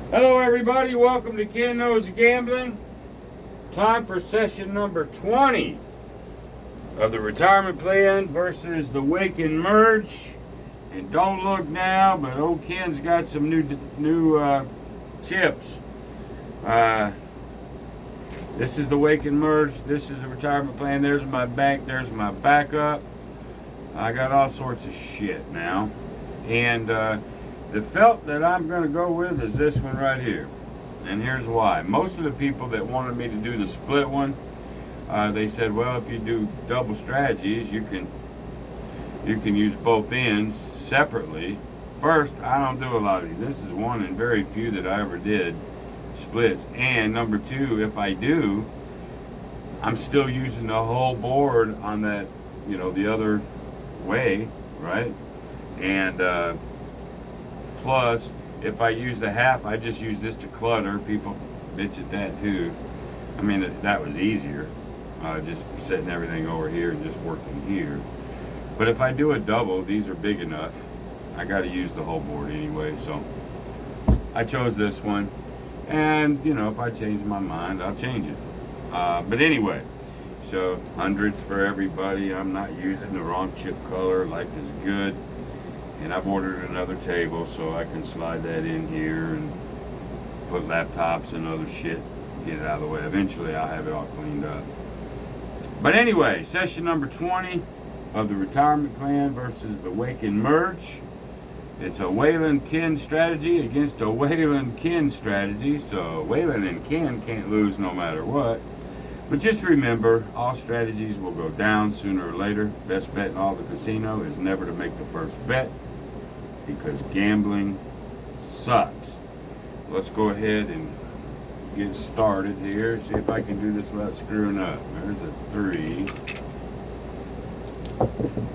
Hello everybody, welcome to Ken Knows Gambling. Time for session number 20 of the retirement plan versus the Wayken merge. And don't look now, but old Ken's got some new chips. This is the Wayken merge, this is the retirement plan. There's my bank, there's my backup. I got all sorts of shit now. And the felt that I'm going to go with is this one right here. And here's why. Most of the people that wanted me to do the split one, they said, well, if you do double strategies, you can use both ends separately. First, I don't do a lot of these. This is one and very few that I ever did splits. And number two, if I do, I'm still using the whole board on that, the other way, right? And plus, if I use the half, I just use this to clutter. People bitch at that too. I mean, that was easier. Just setting everything over here and just working here. But if I do a double, these are big enough. I got to use the whole board anyway, so I chose this one. And, if I change my mind, I'll change it. But anyway, so hundreds for everybody. I'm not using the wrong chip color. Life is good. And I've ordered another table so I can slide that in here and put laptops and other shit, get it out of the way. Eventually I'll have it all cleaned up. But anyway, session number 20 of the retirement plan versus the Wayken merge. It's a Wayland Ken strategy against a Wayland Ken strategy. So Wayland and Ken can't lose no matter what. But just remember, all strategies will go down sooner or later. Best bet in all the casino is never to make the first bet, because gambling sucks. Let's go ahead and get started here. See if I can do this without screwing up. There's a 3.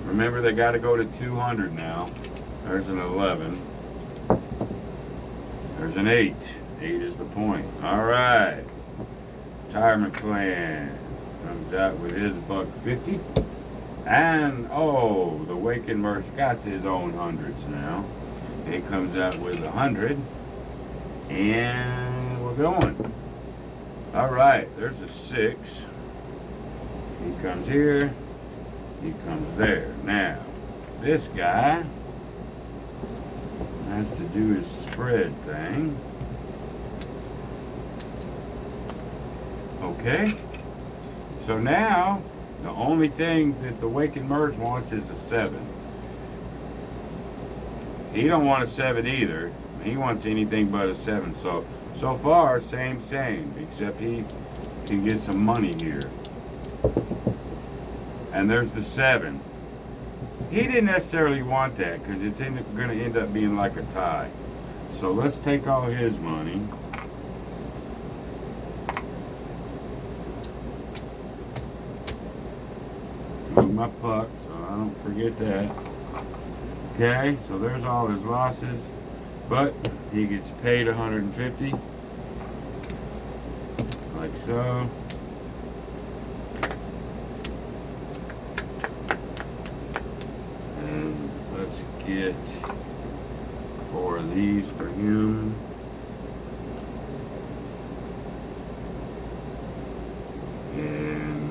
Remember, they got to go to 200 now. There's an 11. There's an 8. 8 is the point. All right. Retirement plan comes out with his $1.50. And, the Wayken merge got his own hundreds now. It comes out with 100. And we're going. All right, there's a 6. He comes here. He comes there. Now, this guy has to do his spread thing. Okay. So now, the only thing that the Wayken merge wants is a 7. He don't want a 7 either. He wants anything but a 7. So far, same, except he can get some money here. And there's the 7. He didn't necessarily want that because it's going to end up being like a tie. So let's take all his money. My puck, so I don't forget that. Okay, so there's all his losses, but he gets paid 150, like so. And let's get 4 of these for him. And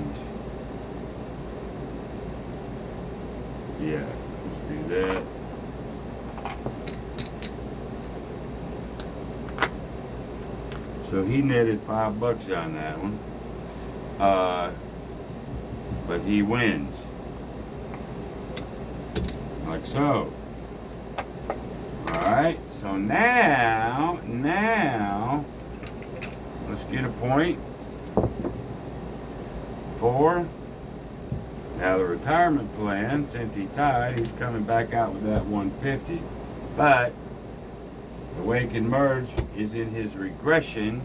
yeah, let's do that. So he netted $5 on that one. But he wins. Like so. Alright, so now, let's get a point. 4. Now the retirement plan, since he tied, he's coming back out with that 150. But the Wayken merge is in his regression,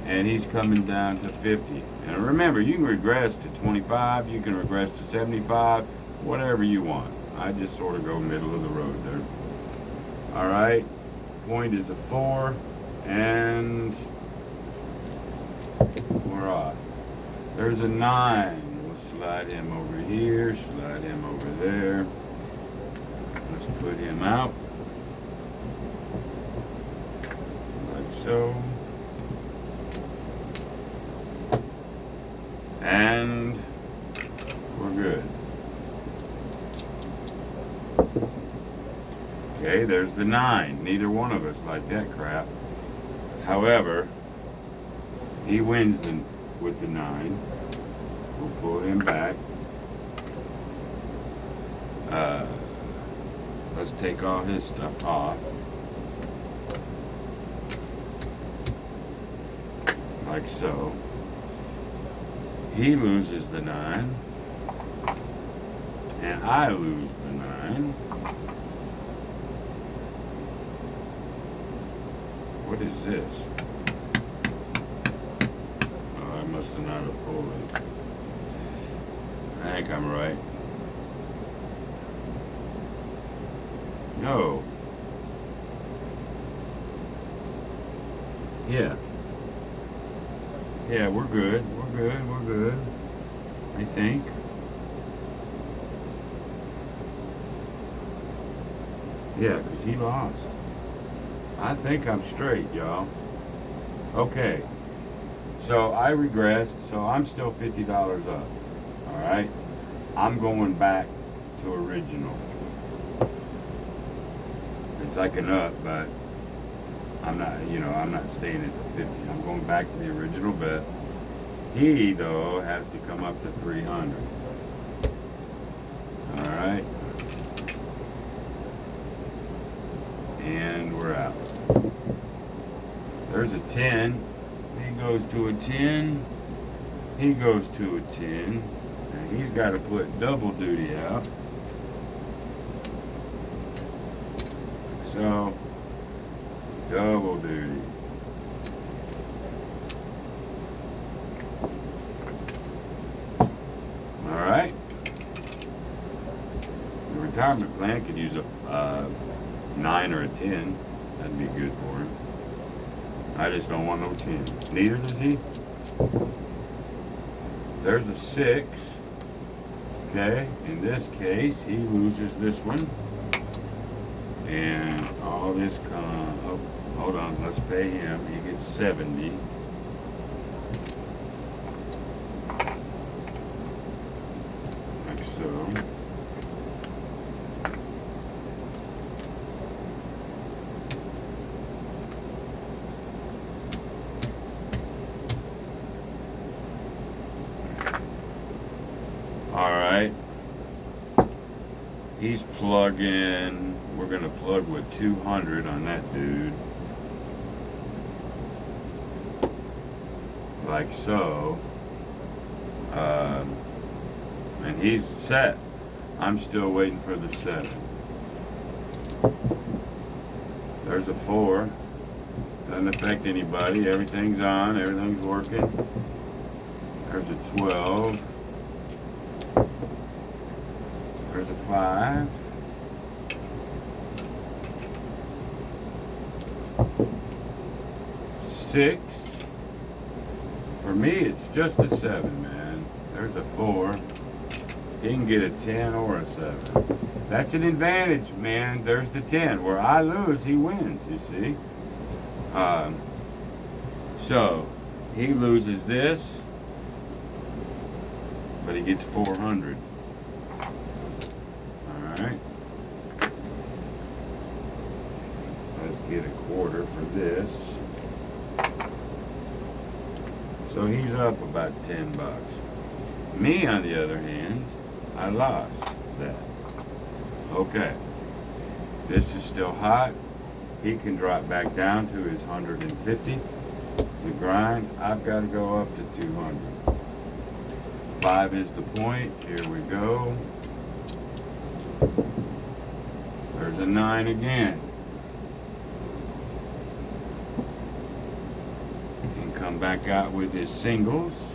and he's coming down to 50. And remember, you can regress to 25, you can regress to 75, whatever you want. I just sort of go middle of the road there. All right, point is a 4, and we're off. There's a 9. Slide him over here, slide him over there. Let's put him out. Like so. And we're good. Okay, there's the 9. Neither one of us like that crap. However, he wins with the 9. We'll pull him back. Let's take all his stuff off. Like so. He loses the 9. And I lose the 9. What is this? Oh, I must have not have pulled it. I think I'm right. No. Yeah. Yeah, we're good. We're good. We're good. I think. Yeah, because he lost. I think I'm straight, y'all. Okay. So I regressed, so I'm still $50 up. Alright? I'm going back to original. It's like an up, but I'm not staying at the 50. I'm going back to the original bet. He, though, has to come up to 300. Alright? And we're out. There's a 10. He goes to a 10. He goes to a 10. And he's got to put double duty out. So, double duty. Alright. The retirement plan could use a 9 or a 10. That'd be good for him. I just don't want no 10. Neither does he. There's a 6. Okay, in this case, he loses this one. And all this oh, hold on, let's pay him. He gets 70. Like so. Alright. He's plugging. We're going to plug with 200 on that dude. Like so. And he's set. I'm still waiting for the 7. There's a 4. Doesn't affect anybody. Everything's on. Everything's working. There's a 12. There's a 5. Six. For me, it's just a 7, man. There's a 4. He can get a 10 or a 7. That's an advantage, man. There's the 10. Where I lose, he wins, you see. So, he loses this, but he gets 400. Alright. Let's get a quarter for this. So he's up about 10 bucks. Me, on the other hand, I lost that. Okay. This is still hot. He can drop back down to his 150 to grind. I've got to go up to 200. 5 is the point. Here we go. There's a 9 again. And come back out with his singles.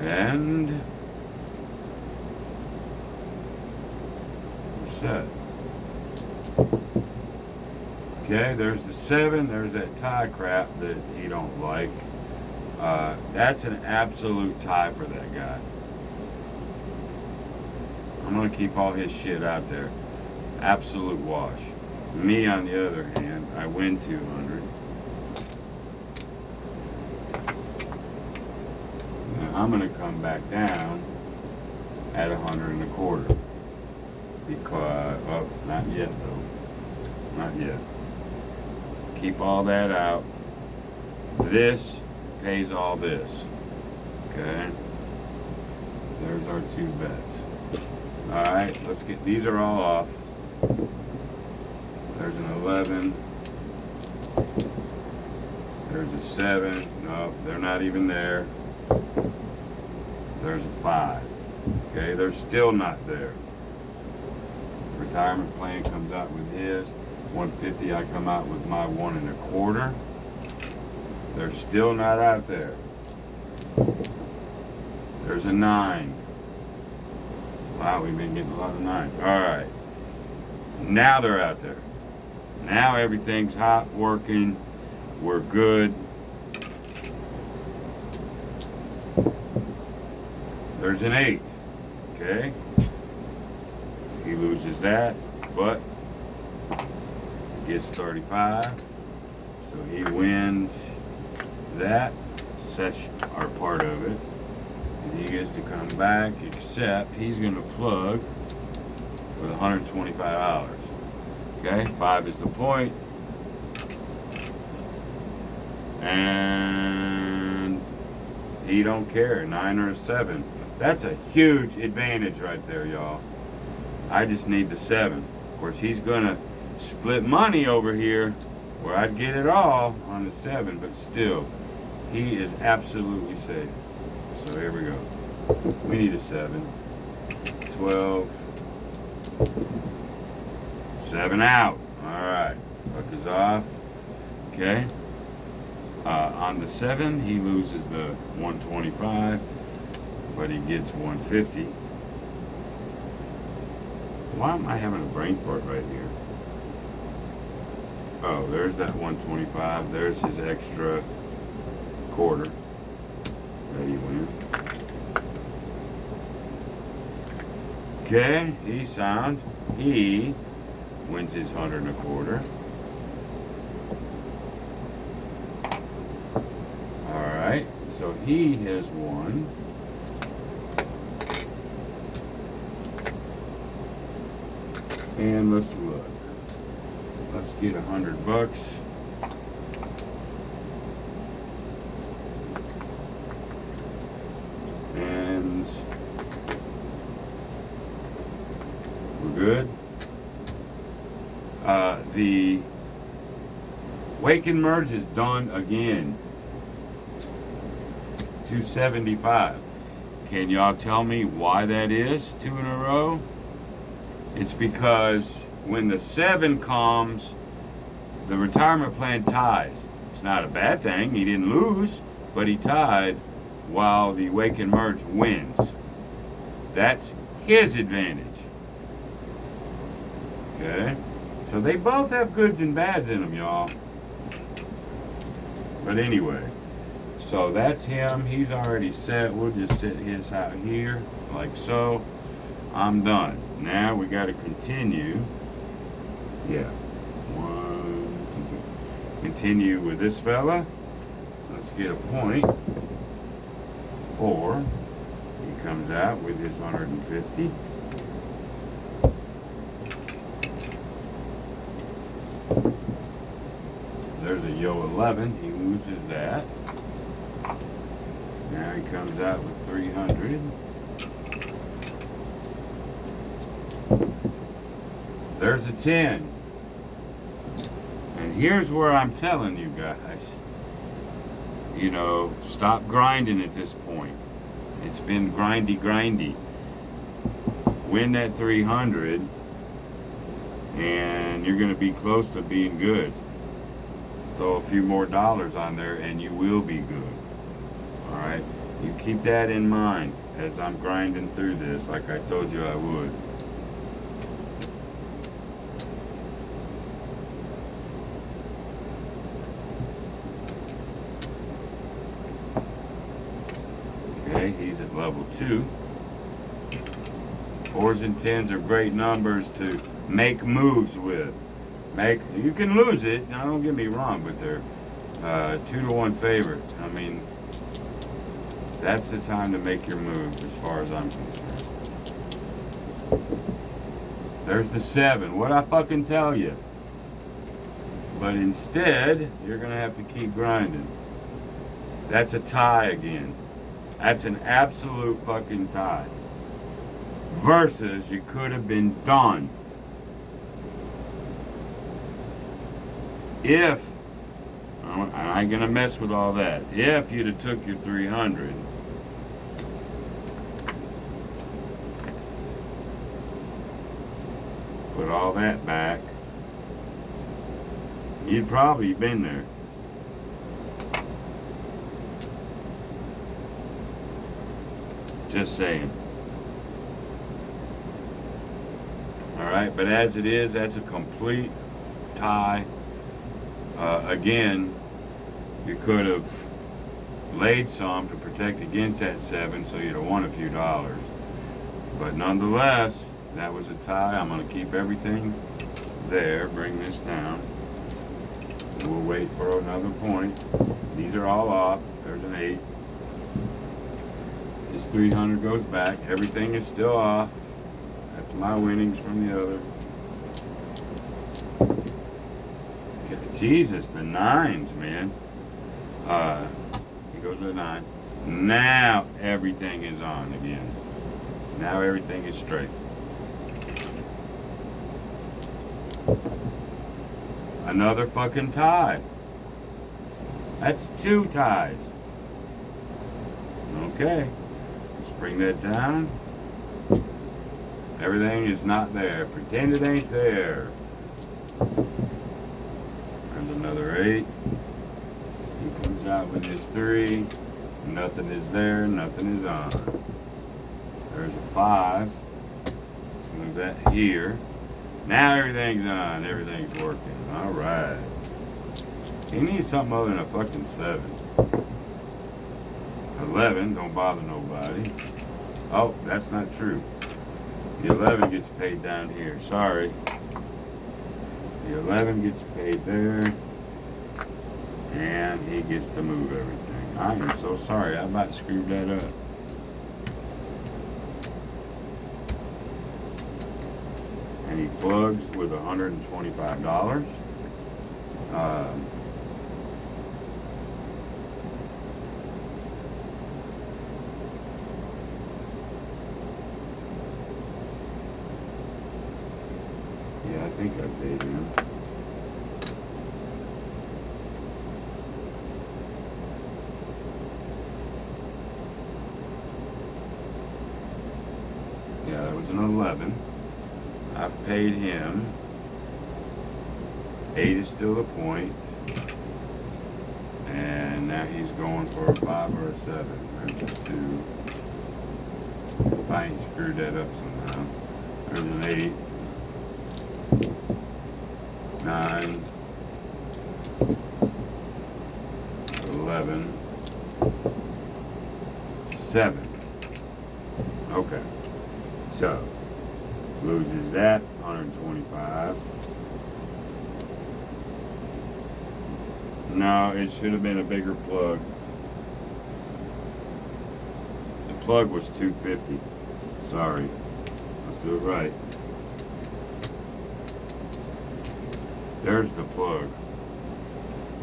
And we're set. Okay, there's the 7. There's that tie crap that he don't like. That's an absolute tie for that guy. I'm going to keep all his shit out there. Absolute wash. Me, on the other hand, I win 200. Now I'm going to come back down at 125. Because, oh, not yet though. Not yet. Keep all that out. This pays all this. Okay? There's our two bets. Alright, let's get, these are all off. There's an 11. There's a 7. No, they're not even there. There's a 5. Okay, they're still not there. Retirement plan comes out with his 150. I come out with my 125. They're still not out there. There's a 9. Wow, we've been getting a lot of 9. Alright. Now they're out there. Now everything's hot, working. We're good. There's an 8. Okay. He loses that, but gets 35. So he wins that. Such are part of it. And he gets to come back, except he's going to plug with $125. Okay, 5 is the point. And he don't care, 9 or a 7. That's a huge advantage right there, y'all. I just need the 7. Of course, he's gonna split money over here where I'd get it all on the 7, but still, he is absolutely safe. So here we go. We need a 7. 12. 7 out. Alright. Puck is off. Okay. On the 7, he loses the 125, but he gets 150. Why am I having a brain fart right here? Oh, there's that 125. There's his extra quarter that he wins. Okay, he's sound. He wins his 125. Alright, so he has won. And let's look. Let's get $100. And we're good. The Wayken merge is done again. 275. Can y'all tell me why that is 2 in a row? It's because when the 7 comes, the retirement plan ties. It's not a bad thing. He didn't lose, but he tied while the Wayken merge wins. That's his advantage. Okay? So they both have goods and bads in them, y'all. But anyway, so that's him. He's already set. We'll just set his out here, like so. I'm done. Now we got to continue. Yeah. 1, 2, 3. Continue with this fella. Let's get a point. 4. He comes out with his 150. There's a yo 11. He loses that. Now he comes out with 300. There's a 10. And here's where I'm telling you guys, you know, stop grinding at this point. It's been grindy. Win that 300 and you're going to be close to being good. Throw a few more dollars on there and you will be good. Alright? You keep that in mind as I'm grinding through this like I told you I would. Okay, he's at level 2. 4s and 10s are great numbers to make moves with. You can lose it, now don't get me wrong, but they're 2-to-1 favorite. I mean, that's the time to make your move as far as I'm concerned. There's the 7. What'd I fucking tell you? But instead, you're going to have to keep grinding. That's a tie again. That's an absolute fucking tie. Versus, you could have been done. If, I ain't going to mess with all that. If you'd have took your 300, put all that back, you'd probably been there. Just saying. Alright, but as it is, that's a complete tie. Again, you could have laid some to protect against that 7, so you'd have won a few dollars. But nonetheless, that was a tie. I'm going to keep everything there, bring this down. We'll wait for another point. These are all off. There's an 8. This 300 goes back. Everything is still off. That's my winnings from the other. Jesus, the 9s, man. He goes to the 9. Now everything is on again. Now everything is straight. Another fucking tie. That's 2 ties. Okay. Let's bring that down. Everything is not there. Pretend it ain't there. There's another 8. He comes out with his 3. Nothing is there. Nothing is on. There's a 5. Let's move that here. Now everything's on. Everything's working. Alright. He needs something other than a fucking 7. 11. Don't bother nobody. Oh, that's not true. The 11 gets paid down here. Sorry. The 11 gets paid there. And he gets to move everything. I am so sorry. I about screwed that up. And he plugs with $125. Yeah, I think I paid him. Yeah, that was an 11. I've paid him. 8 is still the point. And now he's going for a 5 or a 7. There's a 2. If I ain't screwed that up somehow. There's an 8. 9. 11. 7. Okay. So, loses that, 125. No, it should have been a bigger plug. The plug was 250. Sorry. Let's do it right. There's the plug.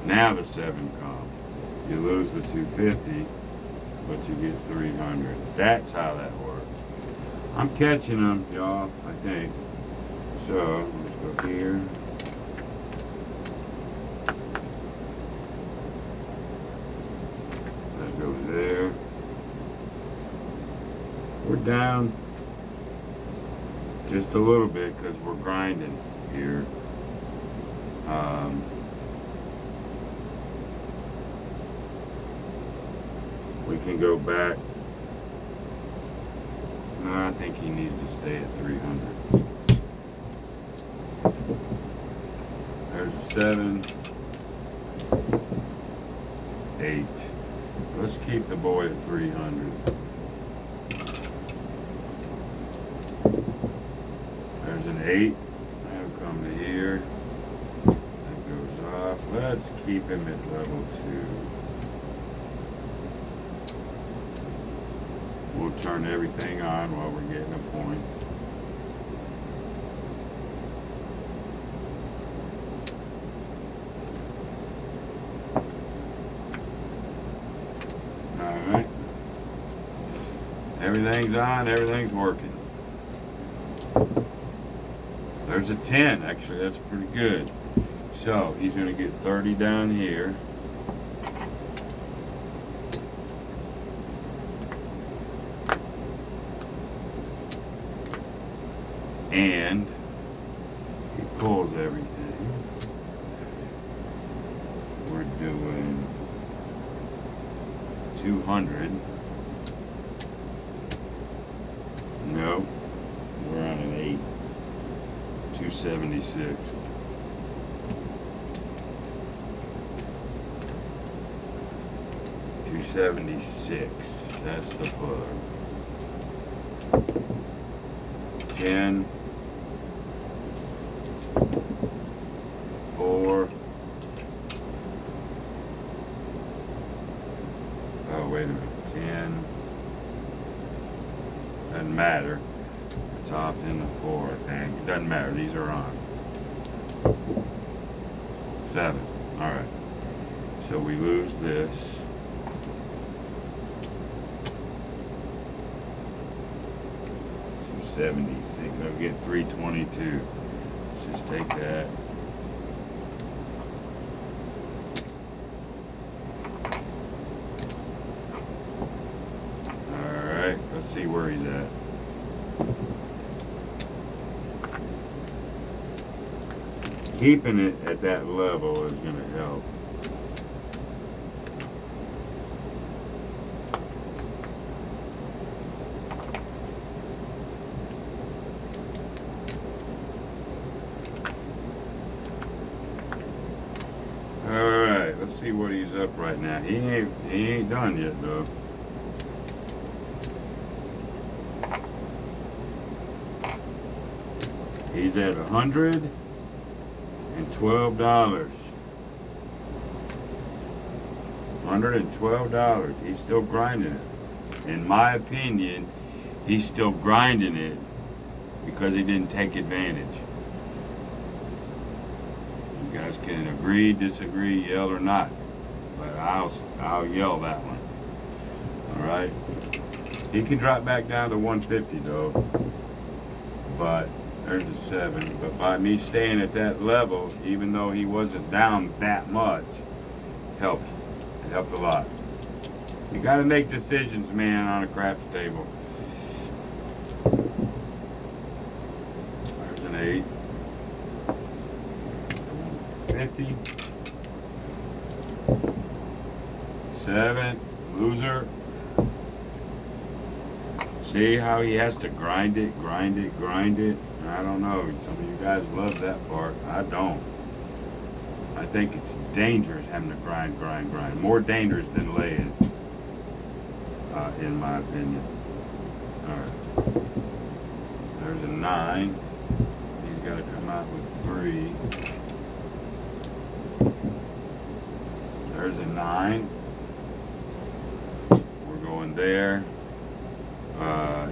Now the 7 comes. You lose the 250, but you get 300. That's how that works. I'm catching them, y'all, I think. So, let's go here. That goes there. We're down just a little bit because we're grinding here. We can go back. No, I think he needs to stay at 300. There's a 7. 8. Let's keep the boy at 300. There's an 8. That'll come to here. That goes off. Let's keep him at level 2. We'll turn everything on while we're getting a point. Alright. Everything's on, everything's working. There's a 10, actually, that's pretty good. So, he's going to get 30 down here. And he pulls everything. We're doing 200. No, we're on an 8. 276. That's the plug. 10. 4. Oh, wait a minute. 10. Doesn't matter. It's off in the 4. Dang, it doesn't matter. These are on. 7. Alright. So we lose this. 276. I'll get 322. Let's just take that. Alright, let's see where he's at. Keeping it at that level is going to help. Alright, let's see what he's up right now. He ain't done yet though. He's at $112. $112. He's still grinding it. In my opinion, he's still grinding it because he didn't take advantage. You guys can agree, disagree, yell or not, but I'll yell that one. All right. He can drop back down to 150 though, but there's a 7. But by me staying at that level, even though he wasn't down that much, helped. It helped a lot. You got to make decisions, man, on a craps table. There's an 8. 50. 7. Loser. See how he has to grind it, grind it, grind it? I don't know. Some of you guys love that part. I don't. I think it's dangerous having to grind, grind, grind. More dangerous than laying, in my opinion. Alright. There's a 9. He's got to come out with 3. There's a 9. We're going there.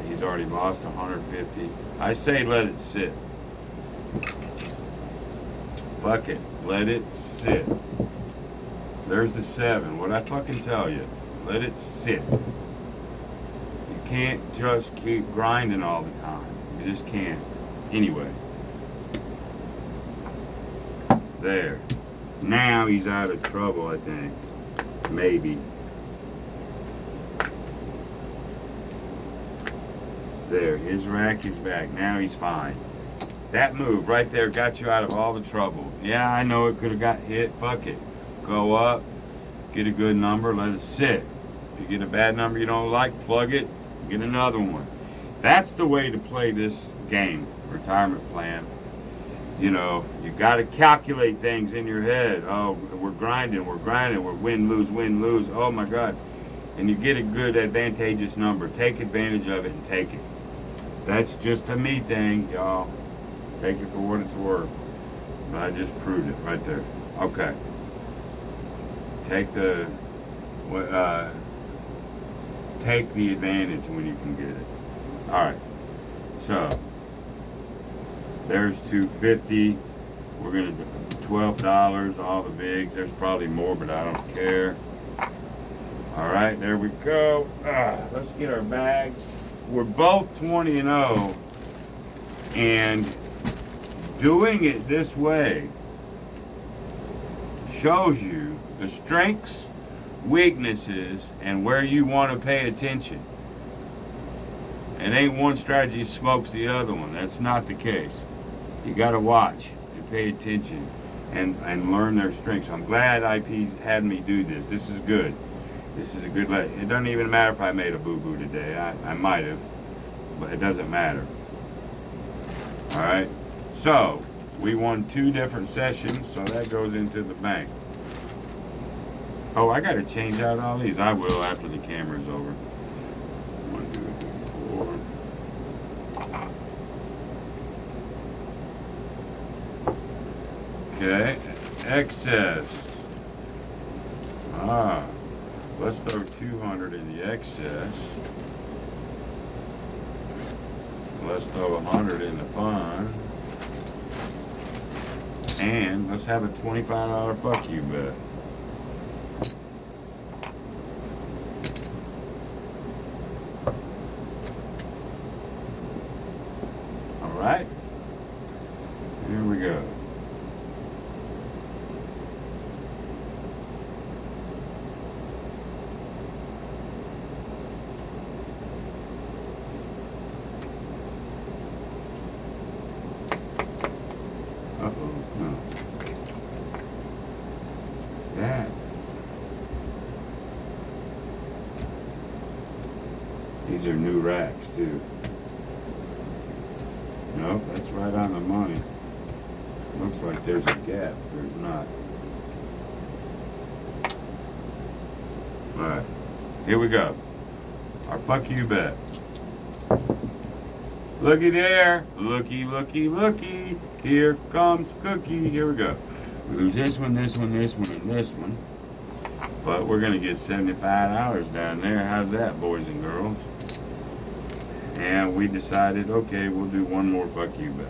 He's already lost 150. I say let it sit. Fuck it. Let it sit. There's the 7. What'd I fucking tell you? Let it sit. You can't just keep grinding all the time. You just can't. Anyway. There. Now he's out of trouble, I think. Maybe. There, his rack is back. Now he's fine. That move right there got you out of all the trouble. Yeah, I know it could have got hit. Fuck it. Go up, get a good number, let it sit. If you get a bad number you don't like, plug it, get another one. That's the way to play this game, retirement plan. You know, you got to calculate things in your head. Oh, we're grinding, we're win, lose. Oh my God. And you get a good advantageous number. Take advantage of it and take it. That's just a me thing, y'all. Take it for what it's worth. But I just proved it right there. Okay. Take the advantage when you can get it. All right. So there's $2.50. We're gonna do $12. All the bigs. There's probably more, but I don't care. All right, there we go. Let's get our bags. We're both 20-0, and doing it this way shows you the strengths, weaknesses, and where you want to pay attention. And ain't one strategy smokes the other one. That's not the case. You got to watch and pay attention and learn their strengths. I'm glad IP's had me do this. This is good. This is a good It doesn't even matter if I made a boo-boo today. I might have, but it doesn't matter. All right. So we won 2 different sessions, so that goes into the bank. Oh, I got to change out all these. I will after the camera's over. 1, 2, 3, 4. Okay. Excess. Let's throw 200 in the excess. Let's throw 100 in the fun. And let's have a $25 fuck you bet. All right. Here we go. No. That. These are new racks too. Nope, that's right on the money. Looks like there's a gap. There's not. Alright. Here we go. Our fuck you bet. Looky there. Looky, looky, looky. Here comes Cookie. Here we go. We lose this one, this one, this one, and this one. But we're going to get $75 down there. How's that, boys and girls? And we decided, okay, we'll do one more fuck you bet.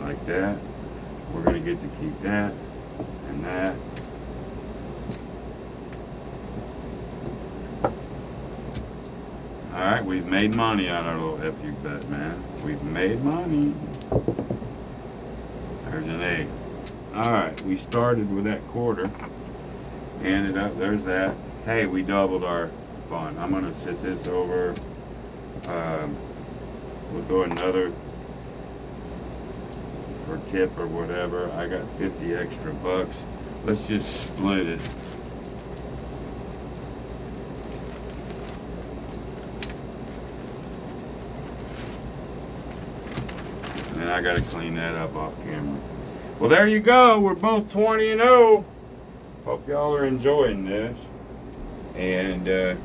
Like that. We're going to get to keep that and that. Alright, we've made money on our little FU bet, man. We've made money. There's an 8. Alright, we started with that quarter. Ended up, there's that. Hey, we doubled our fun. I'm going to sit this over. We'll go another for tip or whatever. I got 50 extra bucks. Let's just split it. And I got to clean that up off camera. Well, there you go. We're both 20-0. Hope y'all are enjoying this. And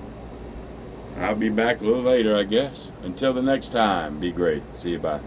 I'll be back a little later, I guess. Until the next time, be great. See you, bye.